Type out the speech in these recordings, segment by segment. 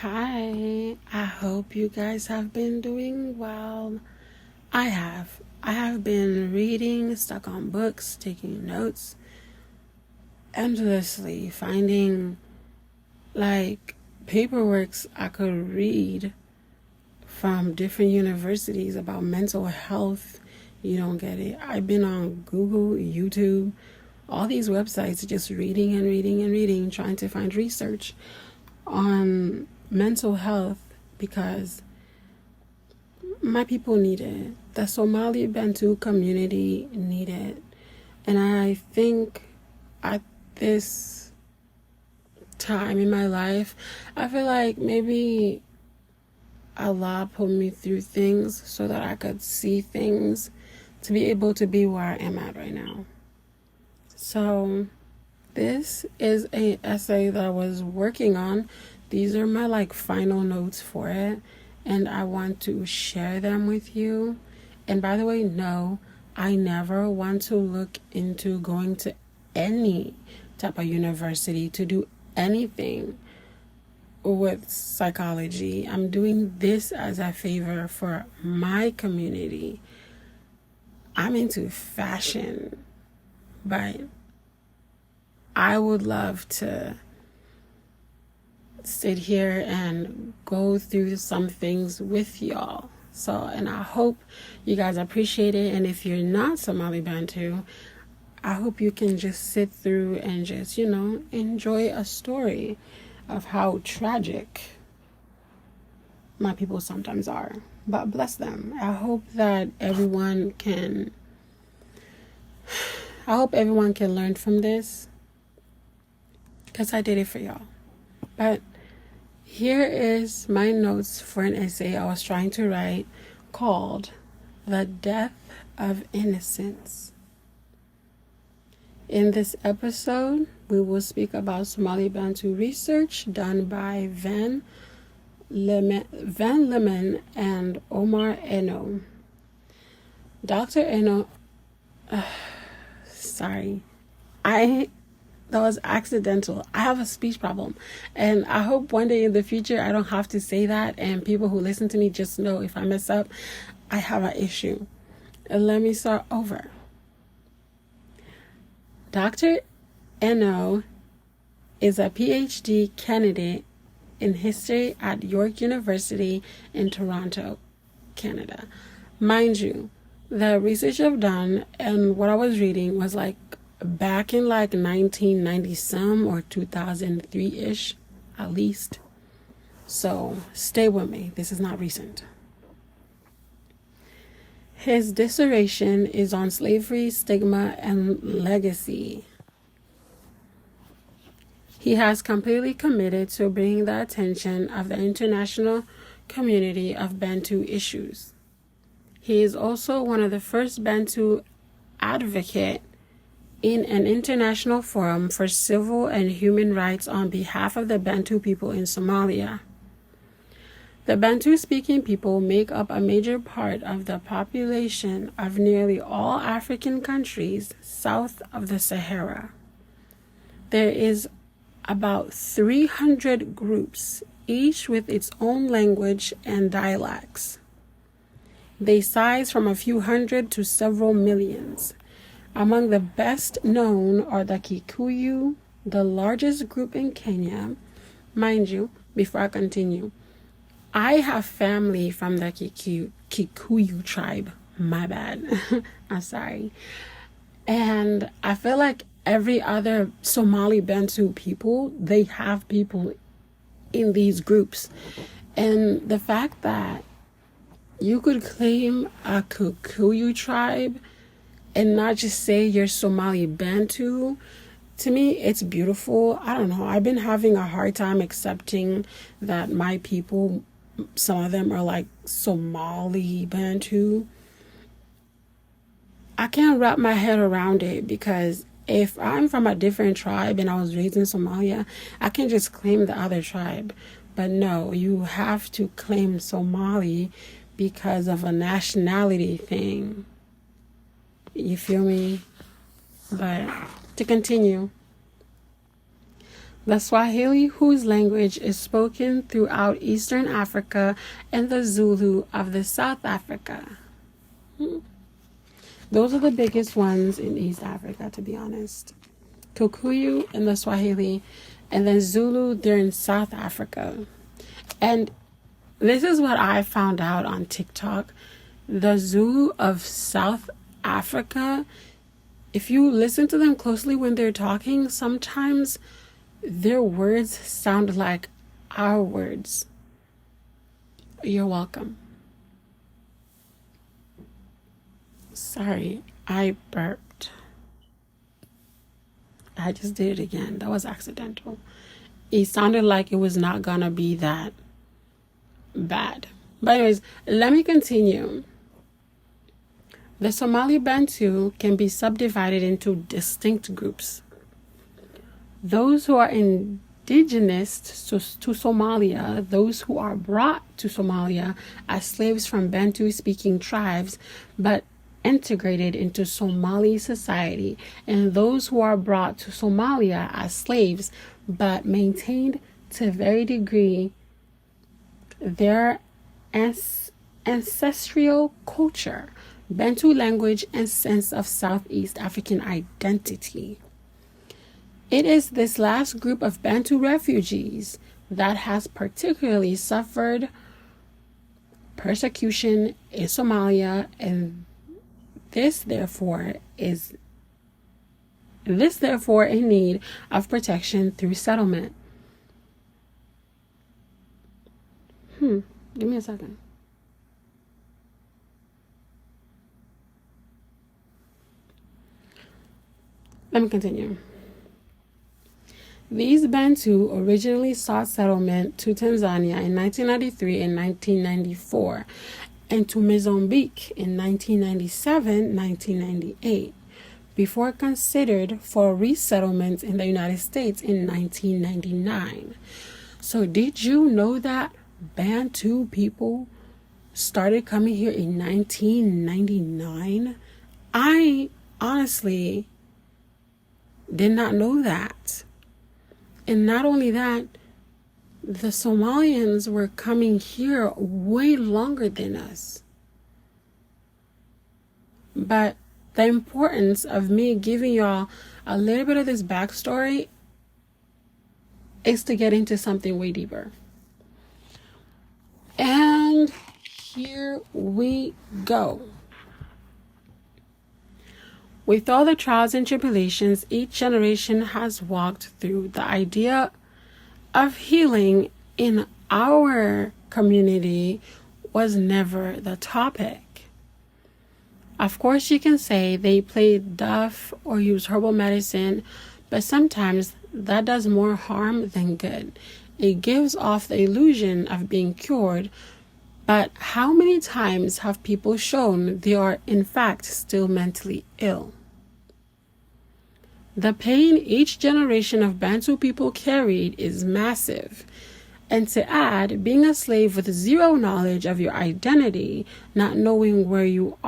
Hi, I hope you guys have been doing well. I have. I have been reading, stuck on books, taking notes, endlessly finding paperworks I could read from different universities about mental health. You don't get it. I've been on Google, YouTube, all these websites just reading and reading and reading, trying to find research on mental health because my people need it. The Somali Bantu community need it. And I think at this time in my life, I feel like maybe Allah put me through things so that I could see things to be able to be where I am at right now. So this is an essay that I was working on. These are my final notes for it, and I want to share them with you. And by the way, no, I never want to look into going to any type of university to do anything with psychology. I'm doing this as a favor for my community. I'm into fashion, but I would love to sit here and go through some things with y'all. And I hope you guys appreciate it. And if you're not Somali Bantu, I hope you can just sit through and just, enjoy a story of how tragic my people sometimes are. But bless them. I hope everyone can learn from this, because I did it for y'all. But here is my notes for an essay I was trying to write called The Death of Innocence. In this episode, we will speak about Somali Bantu research done by Van Lemon and Omar Eno. Dr. Eno, that was accidental. I have a speech problem, and I hope one day in the future I don't have to say that, and people who listen to me just know if I mess up, I have an issue. And let me start over. Dr. Eno is a PhD candidate in history at York University in Toronto, Canada. Mind you, the research I've done and what I was reading was back in 1990 some or 2003-ish at least. So stay with me. This is not recent. His dissertation is on slavery, stigma, and legacy. He has completely committed to bringing the attention of the international community of Bantu issues. He is also one of the first Bantu advocate in an international forum for civil and human rights on behalf of the Bantu people in Somalia. The Bantu-speaking people make up a major part of the population of nearly all African countries south of the Sahara. There is about 300 groups, each with its own language and dialects. They size from a few hundred to several millions. Among the best known are the Kikuyu, the largest group in Kenya. Mind you, before I continue, I have family from the Kikuyu tribe. My bad. I'm sorry. And I feel like every other Somali Bantu people, they have people in these groups. And the fact that you could claim a Kikuyu tribe and not just say you're Somali Bantu, to me, it's beautiful. I don't know. I've been having a hard time accepting that my people, some of them are Somali Bantu. I can't wrap my head around it, because if I'm from a different tribe and I was raised in Somalia, I can just claim the other tribe. But no, you have to claim Somali because of a nationality thing. You feel me? But to continue, the Swahili, whose language is spoken throughout Eastern Africa, and the Zulu of the South Africa. Those are the biggest ones in East Africa, to be honest. Kikuyu and the Swahili, and then Zulu, they're in South Africa. And this is what I found out on TikTok. The Zulu of South Africa, if you listen to them closely when they're talking, sometimes their words sound like our words. You're welcome. Sorry, I burped. I just did it again. That was accidental. It sounded like it was not gonna be that bad. But anyways, let me continue. The Somali Bantu can be subdivided into distinct groups. Those who are indigenous to Somalia, those who are brought to Somalia as slaves from Bantu-speaking tribes, but integrated into Somali society, and those who are brought to Somalia as slaves, but maintained to a very degree their ancestral culture, Bantu language, and sense of Southeast African identity. It is this last group of Bantu refugees that has particularly suffered persecution in Somalia, and this therefore in need of protection through settlement. Give me a second. Let me continue. These Bantu originally sought settlement to Tanzania in 1993 and 1994, and to Mozambique in 1997-1998, before considered for resettlement in the United States in 1999. So did you know that Bantu people started coming here in 1999? I honestly did not know that. And not only that, the Somalians were coming here way longer than us. But the importance of me giving y'all a little bit of this backstory is to get into something way deeper. And here we go. With all the trials and tribulations each generation has walked through, the idea of healing in our community was never the topic. Of course, you can say they played deaf or use herbal medicine, but sometimes that does more harm than good. It gives off the illusion of being cured, but how many times have people shown they are in fact still mentally ill? The pain each generation of Bantu people carried is massive. And to add, being a slave with zero knowledge of your identity, not knowing where you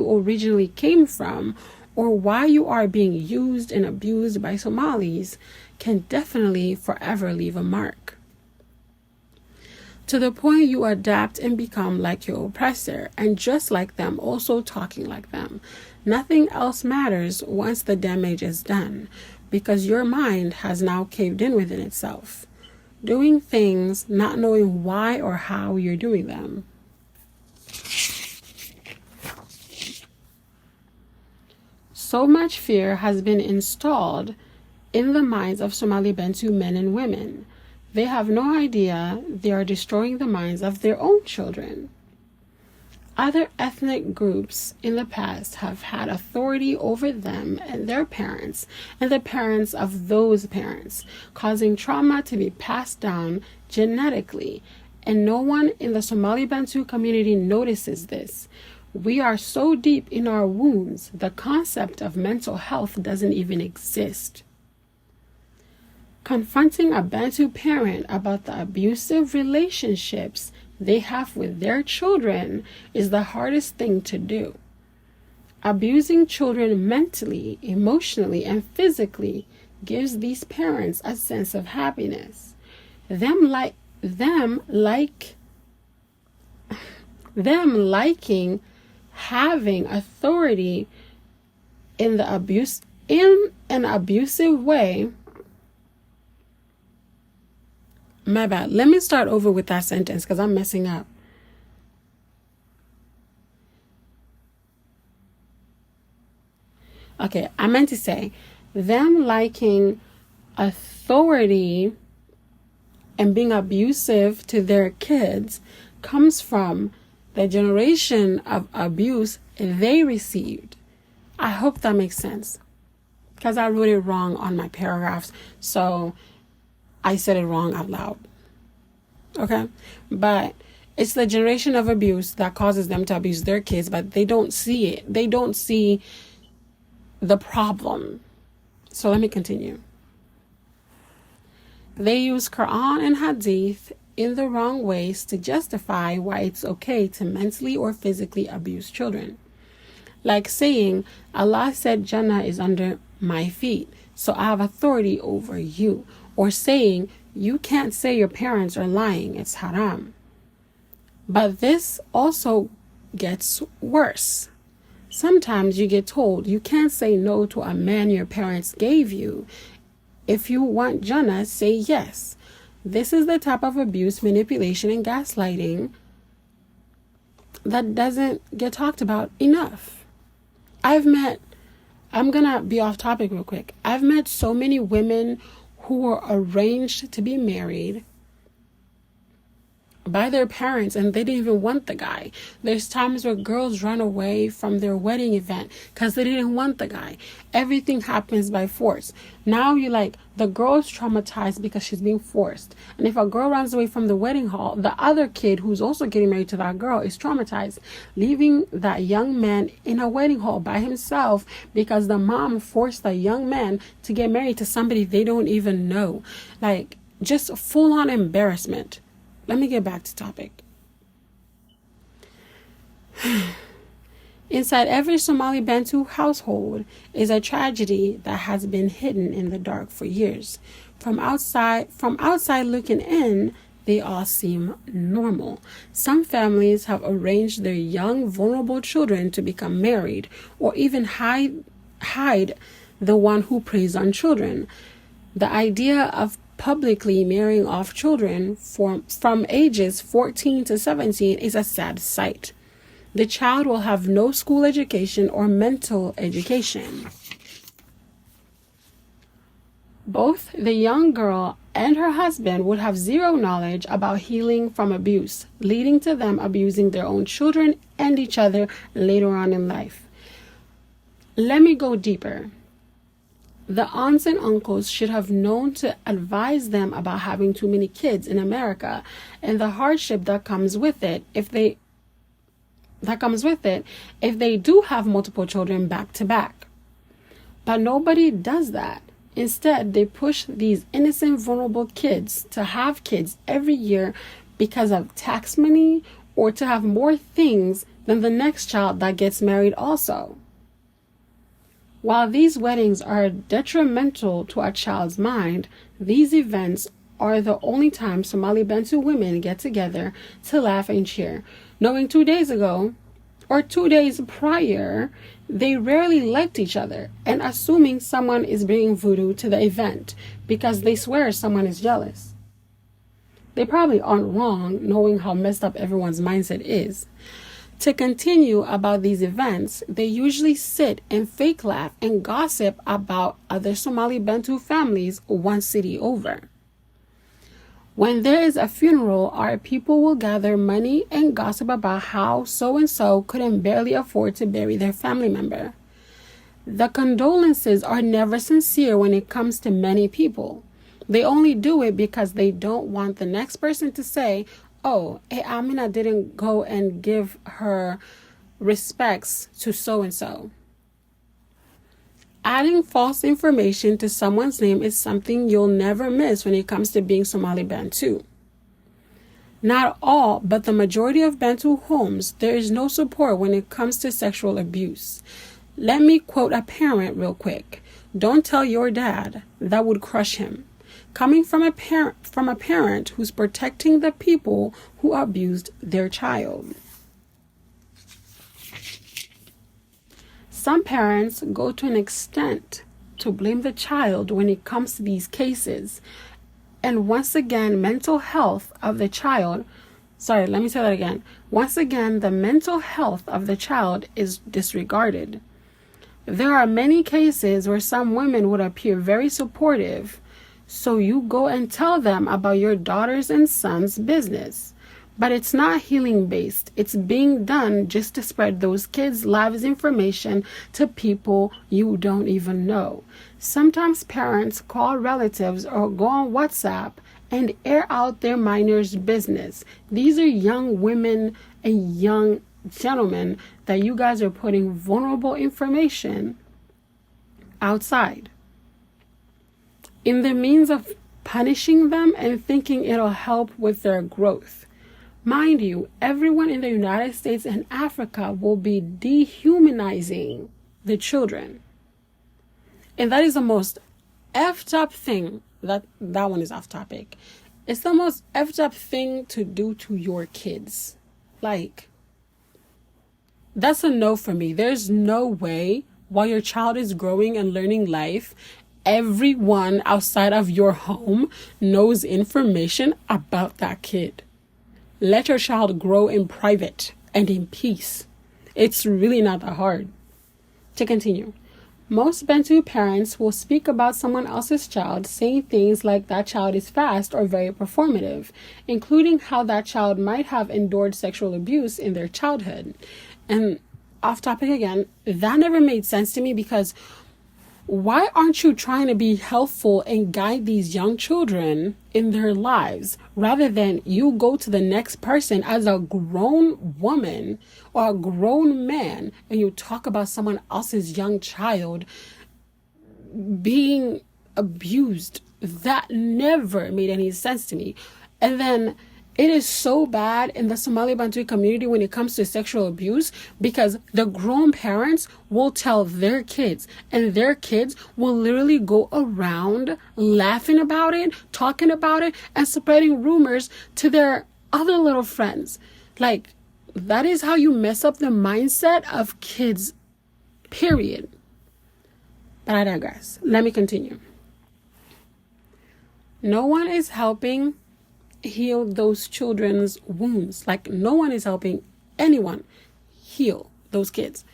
originally came from, or why you are being used and abused by Somalis, can definitely forever leave a mark. To the point you adapt and become like your oppressor, and just like them, also talking like them. Nothing else matters once the damage is done, because your mind has now caved in within itself, doing things not knowing why or how you're doing them. So much fear has been installed in the minds of Somali Bantu men and women. They have no idea they are destroying the minds of their own children. Other ethnic groups in the past have had authority over them and their parents and the parents of those parents, causing trauma to be passed down genetically, and no one in the Somali Bantu community notices this. We are so deep in our wounds, the concept of mental health doesn't even exist. Confronting a Bantu parent about the abusive relationships they have with their children is the hardest thing to do. Abusing children mentally, emotionally, and physically gives these parents a sense of happiness. Them liking having authority in an abusive way. My bad. Let me start over with that sentence because I'm messing up. Okay, I meant to say, them liking authority and being abusive to their kids comes from the generation of abuse they received. I hope that makes sense, because I wrote it wrong on my paragraphs, so I said it wrong out loud. Okay? But it's the generation of abuse that causes them to abuse their kids, but they don't see it. They don't see the problem. So let me continue. They use Quran and Hadith in the wrong ways to justify why it's okay to mentally or physically abuse children. Like saying, Allah said Jannah is under my feet, so I have authority over you. Or saying, you can't say your parents are lying, it's haram. But this also gets worse. Sometimes you get told you can't say no to a man your parents gave you. If you want Jannah, say yes. This is the type of abuse, manipulation, and gaslighting that doesn't get talked about enough. I'm gonna be off topic real quick. I've met so many women who were arranged to be married by their parents and they didn't even want the guy. There's times where girls run away from their wedding event because they didn't want the guy. Everything happens by force. Now you're like, the girl's traumatized because she's being forced. And if a girl runs away from the wedding hall, the other kid who's also getting married to that girl is traumatized, leaving that young man in a wedding hall by himself because the mom forced the young man to get married to somebody they don't even know. Like, just full on embarrassment. Let me get back to topic. Inside every Somali Bantu household is a tragedy that has been hidden in the dark for years. From outside looking in, they all seem normal. Some families have arranged their young, vulnerable children to become married, or even hide the one who preys on children. The idea of publicly marrying off children from ages 14 to 17 is a sad sight. The child will have no school education or mental education. Both the young girl and her husband would have zero knowledge about healing from abuse, leading to them abusing their own children and each other later on in life. Let me go deeper. The aunts and uncles should have known to advise them about having too many kids in America and the hardship that comes with it if they do have multiple children back to back. But nobody does that. Instead, they push these innocent, vulnerable kids to have kids every year because of tax money or to have more things than the next child that gets married also. While these weddings are detrimental to a child's mind, these events are the only time Somali Bantu women get together to laugh and cheer, knowing 2 days ago or 2 days prior, they rarely liked each other and assuming someone is bringing voodoo to the event because they swear someone is jealous. They probably aren't wrong, knowing how messed up everyone's mindset is. To continue about these events, they usually sit and fake laugh and gossip about other Somali Bantu families one city over. When there is a funeral, our people will gather money and gossip about how so-and-so couldn't barely afford to bury their family member. The condolences are never sincere when it comes to many people. They only do it because they don't want the next person to say, oh, Amina didn't go and give her respects to so-and-so. Adding false information to someone's name is something you'll never miss when it comes to being Somali Bantu. Not all, but the majority of Bantu homes, there is no support when it comes to sexual abuse. Let me quote a parent real quick. Don't tell your dad. That would crush him. Coming from a parent who's protecting the people who abused their child. Some parents go to an extent to blame the child when it comes to these cases. And once again, mental health of the child, Once again, the mental health of the child is disregarded. There are many cases where some women would appear very supportive, so you go and tell them about your daughter's and son's business. But it's not healing based. It's being done just to spread those kids' lives information to people you don't even know. Sometimes parents call relatives or go on WhatsApp and air out their minors' business. These are young women and young gentlemen that you guys are putting vulnerable information outside, in the means of punishing them and thinking it'll help with their growth. Mind you, everyone in the United States and Africa will be dehumanizing the children. And that is the most effed up thing. That one is off topic. It's the most effed up thing to do to your kids. Like, that's a no for me. There's no way while your child is growing and learning life, everyone outside of your home knows information about that kid. Let your child grow in private and in peace. It's really not that hard. To continue. Most Bantu parents will speak about someone else's child, saying things like that child is fast or very performative, including how that child might have endured sexual abuse in their childhood. And off topic again, that never made sense to me, because why aren't you trying to be helpful and guide these young children in their lives, rather than you go to the next person as a grown woman or a grown man and you talk about someone else's young child being abused? That never made any sense to me. And then it is so bad in the Somali Bantu community when it comes to sexual abuse, because the grown parents will tell their kids, and their kids will literally go around laughing about it, talking about it, and spreading rumors to their other little friends. Like, that is how you mess up the mindset of kids, period. But I digress. Let me continue. No one is helping heal those children's wounds. Like, no one is helping anyone heal those kids.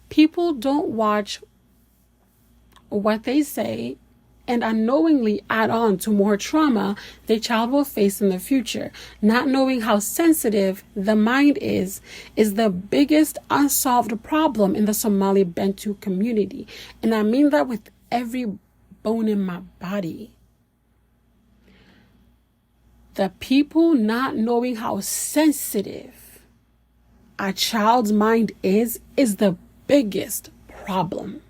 People don't watch what they say and unknowingly add on to more trauma the child will face in the future. Not knowing how sensitive the mind is the biggest unsolved problem in the Somali Bantu community. And I mean that with every bone in my body. The people not knowing how sensitive a child's mind is the biggest problem.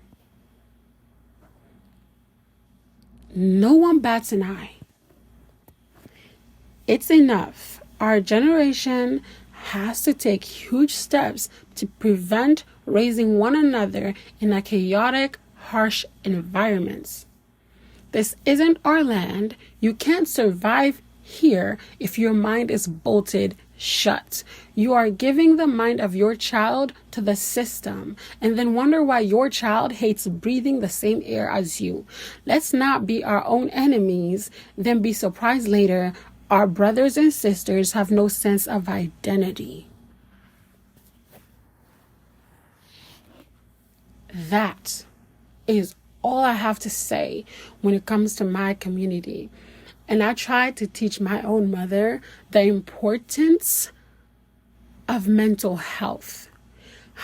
No one bats an eye. It's enough. Our generation has to take huge steps to prevent raising one another in a chaotic, harsh environments. This isn't our land. You can't survive here if your mind is bolted shut. You are giving the mind of your child to the system and then wonder why your child hates breathing the same air as you. Let's not be our own enemies, then be surprised later our brothers and sisters have no sense of identity. That is all I have to say when it comes to my community. And I tried to teach my own mother the importance of mental health.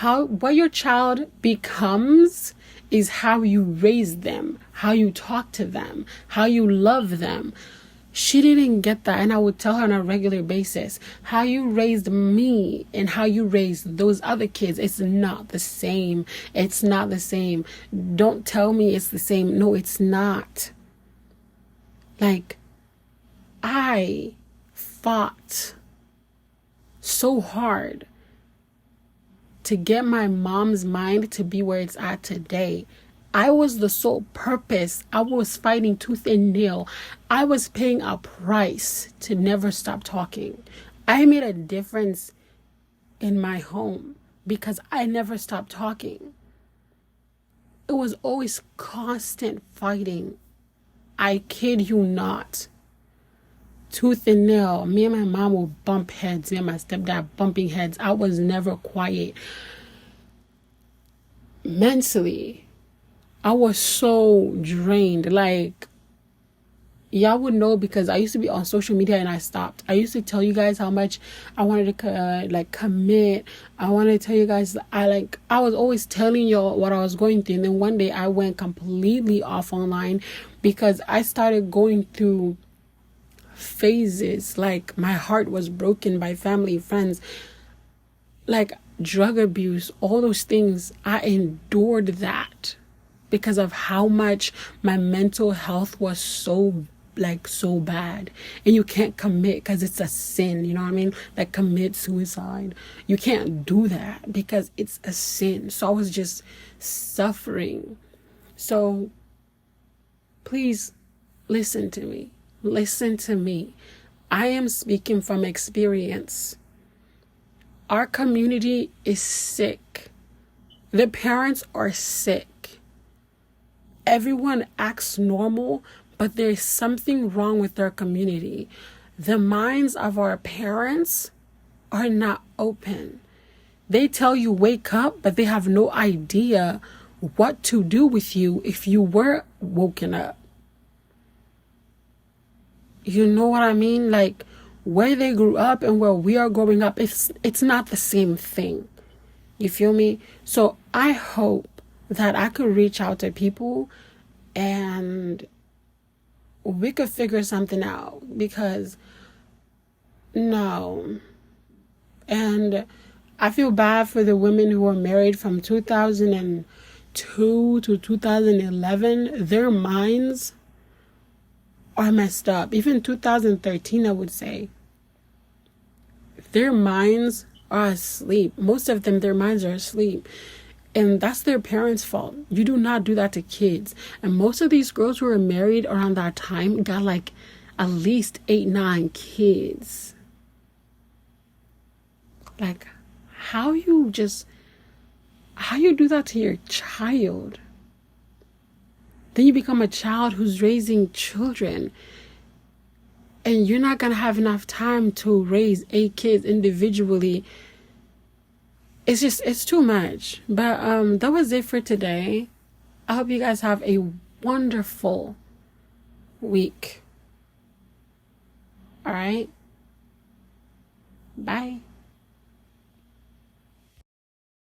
What your child becomes is how you raise them, how you talk to them, how you love them. She didn't get that, and I would tell her on a regular basis, how you raised me and how you raised those other kids, it's not the same. It's not the same. Don't tell me it's the same. No, it's not. Like, I fought so hard to get my mom's mind to be where it's at today. I was the sole purpose. I was fighting tooth and nail. I was paying a price to never stop talking. I made a difference in my home because I never stopped talking. It was always constant fighting. I kid you not. Tooth and nail. Me and my mom would bump heads. Me and my stepdad bumping heads. I was never quiet. Mentally, I was so drained. Like, y'all would know because I used to be on social media and I stopped. I used to tell you guys how much I wanted to commit. I wanted to tell you guys I was always telling y'all what I was going through. And then one day I went completely off online because I started going through phases. Like, my heart was broken by family, friends, like drug abuse, all those things. I endured that because of how much my mental health was so bad. And you can't commit because it's a sin, you know what I mean? Like, commit suicide. You can't do that because it's a sin. So I was just suffering. So please listen to me. Listen to me. I am speaking from experience. Our community is sick. The parents are sick. Everyone acts normal, but there's something wrong with our community. The minds of our parents are not open. They tell you wake up, but they have no idea what to do with you if you were woken up. You know what I mean? Like, where they grew up and where we are growing up, it's not the same thing. You feel me? So I hope that I could reach out to people and we could figure something out, because no. And I feel bad for the women who were married from 2002 to 2011. Their minds are messed up. Even 2013, I would say. Their minds are asleep. Most of them, their minds are asleep. And that's their parents' fault. You do not do that to kids. And most of these girls who were married around that time got like at least 8, 9 kids. Like, how you do that to your child? Then you become a child who's raising children. And you're not going to have enough time to raise 8 kids individually. It's too much. But that was it for today. I hope you guys have a wonderful week. All right. Bye.